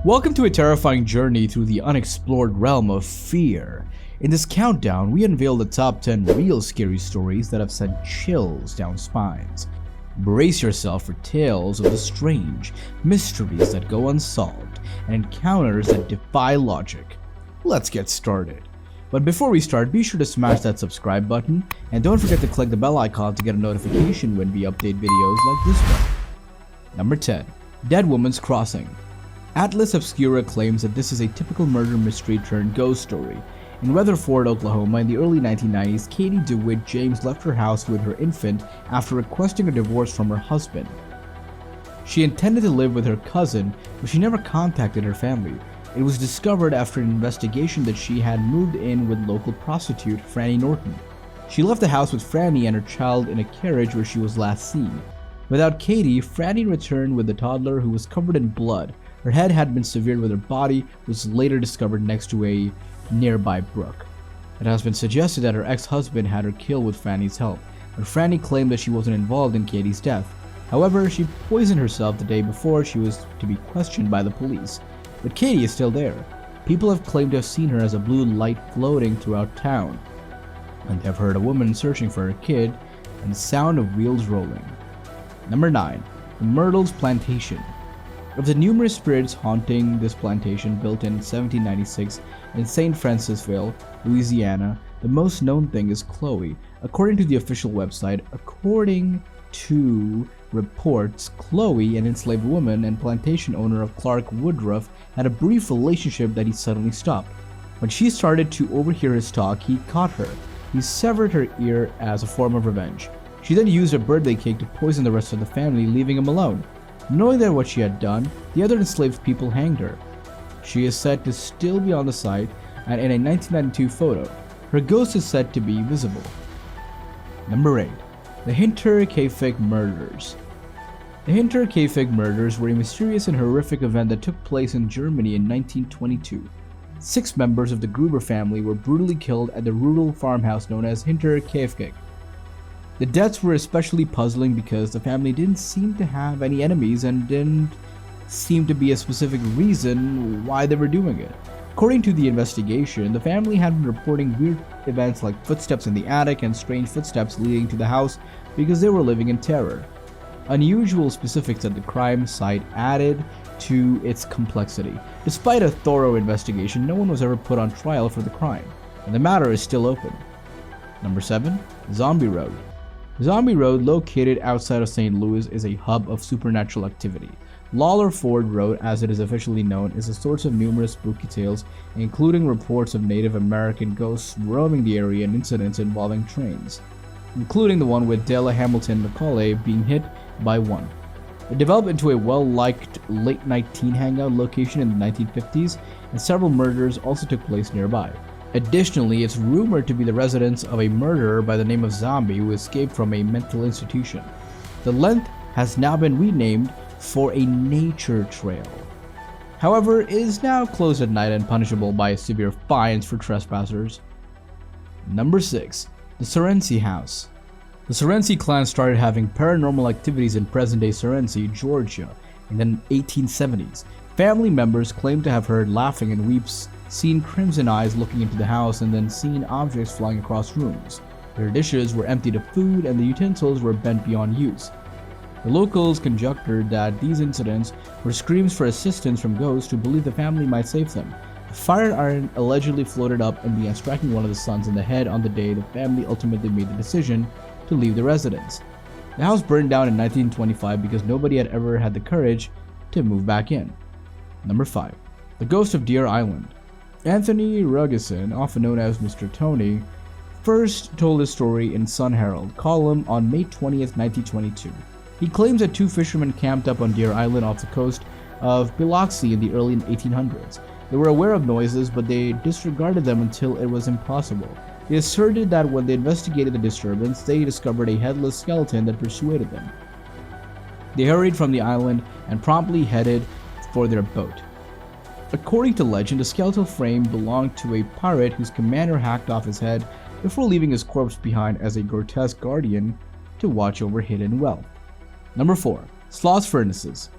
Welcome to a terrifying journey through the unexplored realm of fear. In this countdown, we unveil the top 10 real scary stories that have sent chills down spines. Brace yourself for tales of the strange, mysteries that go unsolved, and encounters that defy logic. Let's get started. But before we start, be sure to smash that subscribe button, and don't forget to click the bell icon to get a notification when we update videos like this one. Number 10. Dead Woman's Crossing. Atlas Obscura claims that this is a typical murder mystery turned ghost story. In Weatherford, Oklahoma in the early 1990s, Katie DeWitt James left her house with her infant after requesting a divorce from her husband. She intended to live with her cousin, but she never contacted her family. It was discovered after an investigation that she had moved in with local prostitute Franny Norton. She left the house with Franny and her child in a carriage where she was last seen. Without Katie, Franny returned with the toddler who was covered in blood. Her head had been severed with her body, was later discovered next to a nearby brook. It has been suggested that her ex-husband had her killed with Franny's help, but Franny claimed that she wasn't involved in Katie's death. However, she poisoned herself the day before she was to be questioned by the police. But Katie is still there. People have claimed to have seen her as a blue light floating throughout town, and they have heard a woman searching for her kid and the sound of wheels rolling. Number 9. The Myrtles Plantation. Of the numerous spirits haunting this plantation built in 1796 in St. Francisville, Louisiana, the most known thing is Chloe. According to the official website, according to reports, Chloe, an enslaved woman and plantation owner of Clark Woodruff, had a brief relationship that he suddenly stopped. When she started to overhear his talk, he caught her. He severed her ear as a form of revenge. She then used a birthday cake to poison the rest of the family, leaving him alone. Knowing that what she had done, the other enslaved people hanged her. She is said to still be on the site, and in a 1992 photo, her ghost is said to be visible. Number 8. The Hinterica Murders. The Hinterica murders were a mysterious and horrific event that took place in Germany in 1922. 6 members of the Gruber family were brutally killed at the rural farmhouse known as Hinterica. The deaths were especially puzzling because the family didn't seem to have any enemies and didn't seem to be a specific reason why they were doing it. According to the investigation, the family had been reporting weird events like footsteps in the attic and strange footsteps leading to the house because they were living in terror. Unusual specifics at the crime site added to its complexity. Despite a thorough investigation, no one was ever put on trial for the crime, and the matter is still open. Number 7. Zombie Road. Zombie Road, located outside of St. Louis, is a hub of supernatural activity. Lawler Ford Road, as it is officially known, is a source of numerous spooky tales, including reports of Native American ghosts roaming the area and incidents involving trains, including the one with Della Hamilton Macaulay being hit by one. It developed into a well-liked late-night teen hangout location in the 1950s, and several murders also took place nearby. Additionally, it's rumored to be the residence of a murderer by the name of Zombie who escaped from a mental institution. The length has now been renamed for a nature trail. However, it is now closed at night and punishable by severe fines for trespassers. Number 6. The Sorrento House. The Sorrento clan started having paranormal activities in present-day Sorrento, Georgia in the 1870s. Family members claim to have heard laughing and weeps, seen crimson eyes looking into the house, and then seen objects flying across rooms. Their dishes were emptied of food and the utensils were bent beyond use. The locals conjectured that these incidents were screams for assistance from ghosts who believed the family might save them. A fire iron allegedly floated up and began striking one of the sons in the head on the day the family ultimately made the decision to leave the residence. The house burned down in 1925 because nobody had ever had the courage to move back in. Number 5. The Ghost of Deer Island. Anthony Ruggeson, often known as Mr. Tony, first told his story in Sun Herald column on May 20th, 1922. He claims that 2 fishermen camped up on Deer Island off the coast of Biloxi in the early 1800s. They were aware of noises, but they disregarded them until it was impossible. They asserted that when they investigated the disturbance, they discovered a headless skeleton that persuaded them. They hurried from the island and promptly headed for their boat. According to legend, the skeletal frame belonged to a pirate whose commander hacked off his head before leaving his corpse behind as a grotesque guardian to watch over hidden wealth. Number 4. Sloth Furnaces.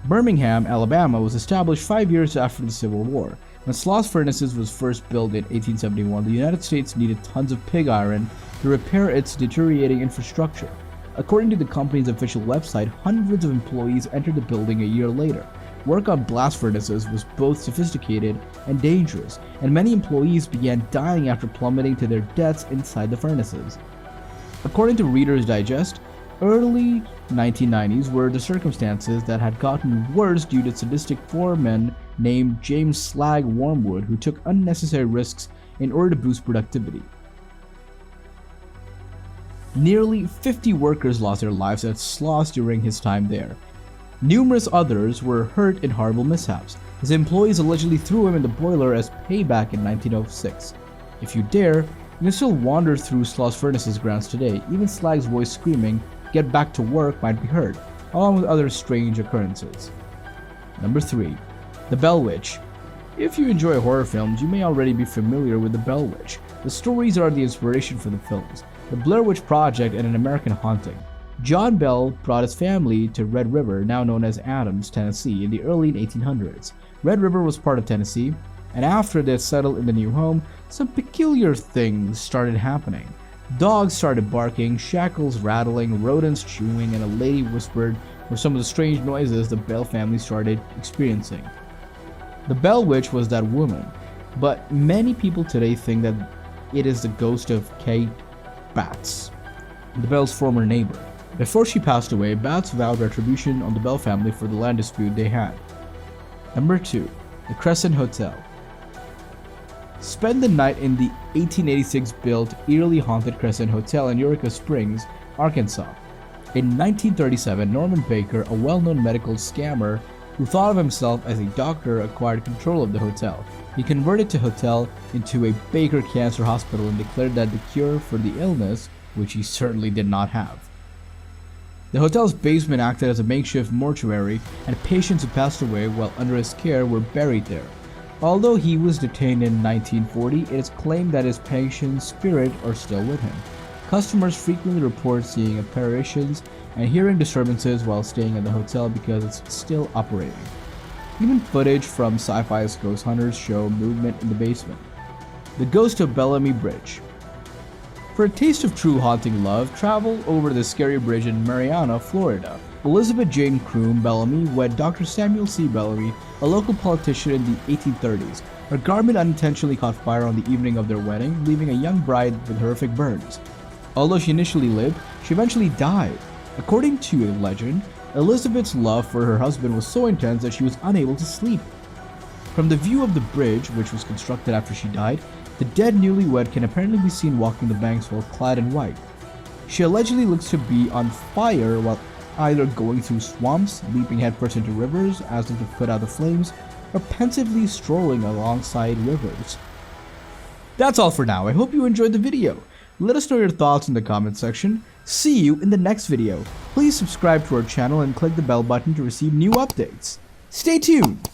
Birmingham, Alabama was established 5 years after the Civil War. When Sloth Furnaces was first built in 1871, the United States needed tons of pig iron to repair its deteriorating infrastructure. According to the company's official website, hundreds of employees entered the building a year later. Work on blast furnaces was both sophisticated and dangerous, and many employees began dying after plummeting to their deaths inside the furnaces. According to Reader's Digest, early 1990s were the circumstances that had gotten worse due to sadistic foremen named James Slag Wormwood who took unnecessary risks in order to boost productivity. Nearly 50 workers lost their lives at Sloth during his time there. Numerous others were hurt in horrible mishaps. His employees allegedly threw him in the boiler as payback in 1906. If you dare, you can still wander through Sloth Furnaces grounds today. Even Slag's voice screaming, "Get back to work," might be heard, along with other strange occurrences. Number 3. The Bell Witch. If you enjoy horror films, you may already be familiar with the Bell Witch. The stories are the inspiration for the films, The Blair Witch Project and An American Haunting. John Bell brought his family to Red River, now known as Adams, Tennessee, in the early 1800s. Red River was part of Tennessee, and after they settled in the new home, some peculiar things started happening. Dogs started barking, shackles rattling, rodents chewing, and a lady whispered were some of the strange noises the Bell family started experiencing. The Bell Witch was that woman, but many people today think that it is the ghost of Kate Batts, the Bell's former neighbor. Before she passed away, Batts vowed retribution on the Bell family for the land dispute they had. Number 2. The Crescent Hotel. Spend the night in the 1886 built, eerily haunted Crescent Hotel in Eureka Springs, Arkansas. In 1937, Norman Baker, a well-known medical scammer who thought of himself as a doctor, acquired control of the hotel. He converted the hotel into a Baker Cancer Hospital and declared that the cure for the illness, which he certainly did not have. The hotel's basement acted as a makeshift mortuary, and patients who passed away while under his care were buried there. Although he was detained in 1940, it is claimed that his patient's spirit are still with him. Customers frequently report seeing apparitions and hearing disturbances while staying at the hotel because it's still operating. Even footage from Sci-Fi's Ghost Hunters show movement in the basement. The Ghost of Bellamy Bridge. For a taste of true haunting love, travel over the scary bridge in Marianna, Florida. Elizabeth Jane Croom Bellamy wed Dr. Samuel C. Bellamy, a local politician in the 1830s. Her garment unintentionally caught fire on the evening of their wedding, leaving a young bride with horrific burns. Although she initially lived, she eventually died. According to a legend, Elizabeth's love for her husband was so intense that she was unable to sleep. From the view of the bridge, which was constructed after she died, the dead newlywed can apparently be seen walking the banks while clad in white. She allegedly looks to be on fire while either going through swamps, leaping headfirst into rivers as if to put out the flames, or pensively strolling alongside rivers. That's all for now. I hope you enjoyed the video. Let us know your thoughts in the comment section. See you in the next video. Please subscribe to our channel and click the bell button to receive new updates. Stay tuned!